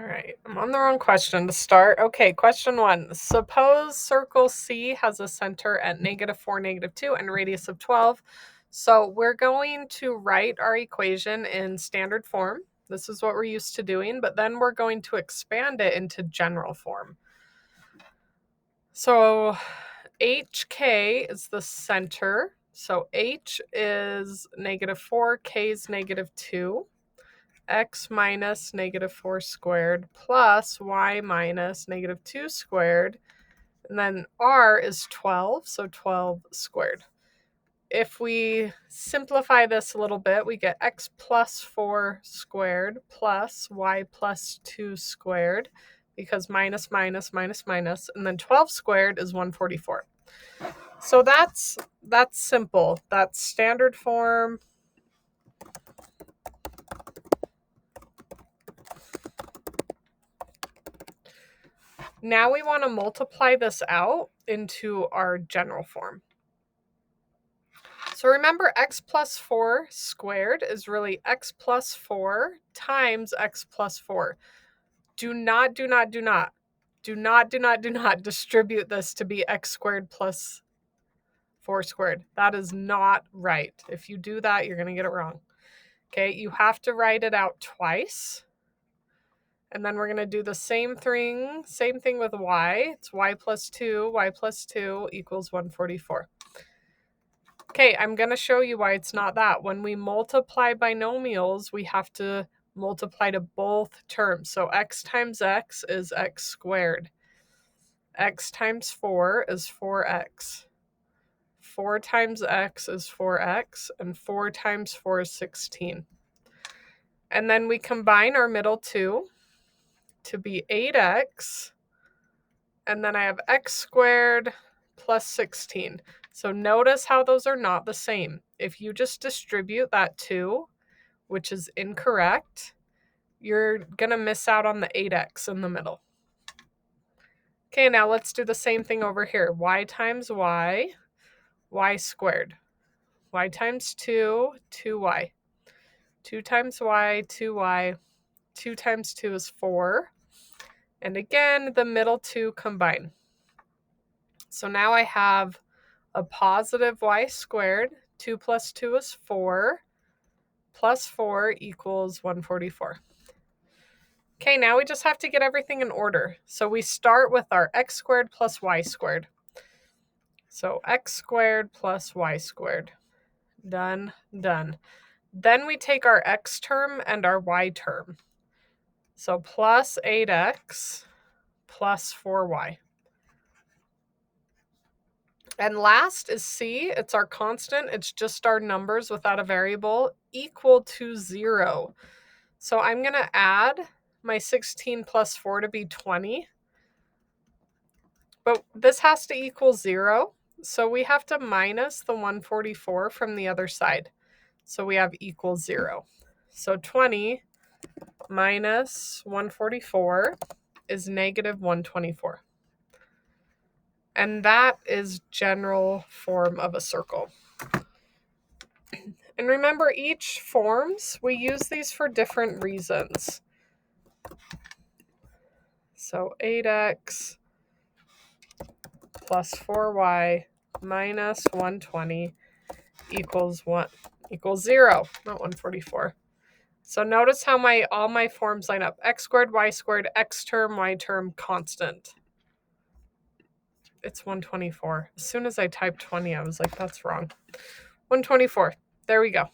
All right, I'm on the wrong question to start. Okay, question 1. Suppose circle C has a center at -4, -2, and a radius of 12. So we're going to write our equation in standard form. This is what we're used to doing, but then we're going to expand it into general form. So HK is the center. So H is -4, K is -2. X minus -4 squared plus y minus -2 squared. And then r is 12, so 12 squared. If we simplify this a little bit, we get x plus 4 squared plus y plus 2 squared, because minus minus minus minus, and then 12 squared is 144. So that's simple. That's standard form. Now we want to multiply this out into our general form. So remember, x plus 4 squared is really x plus 4 times x plus 4. Do not distribute this to be x squared plus 4 squared. That is not right. If you do that, you're going to get it wrong. Okay, you have to write it out twice. And then we're going to do the same thing with y. It's y plus 2 equals 144. Okay, I'm going to show you why it's not that. When we multiply binomials, we have to multiply to both terms. So x times x is x squared. X times 4 is 4x. 4 times x is 4x, and 4 times 4 is 16. And then we combine our middle two to be 8x, and then I have x squared plus 16. So notice how those are not the same. If you just distribute that 2, which is incorrect, you're going to miss out on the 8x in the middle. Okay, now let's do the same thing over here. Y times y, y squared. Y times 2, 2y. 2 times y, 2y. 2 times 2 is 4. And again, the middle two combine. So now I have a positive y squared. 2 plus 2 is 4. Plus 4 equals 144. Okay, now we just have to get everything in order. So we start with our x squared plus y squared. So x squared plus y squared. Done, done. Then we take our x term and our y term. So plus 8x plus 4y. And last is c. It's our constant. It's just our numbers without a variable, equal to 0. So I'm going to add my 16 plus 4 to be 20. But this has to equal 0. So we have to minus the 144 from the other side. So we have equals 0. So 20 minus 144 is negative 124. And that is general form of a circle. And remember, each forms, we use these for different reasons. So 8x plus 4y minus 120 equals 0, not 144. So notice how all my forms line up. X squared, y squared, x term, y term, constant. It's 124. As soon as I typed 20, I was like, that's wrong. 124. There we go.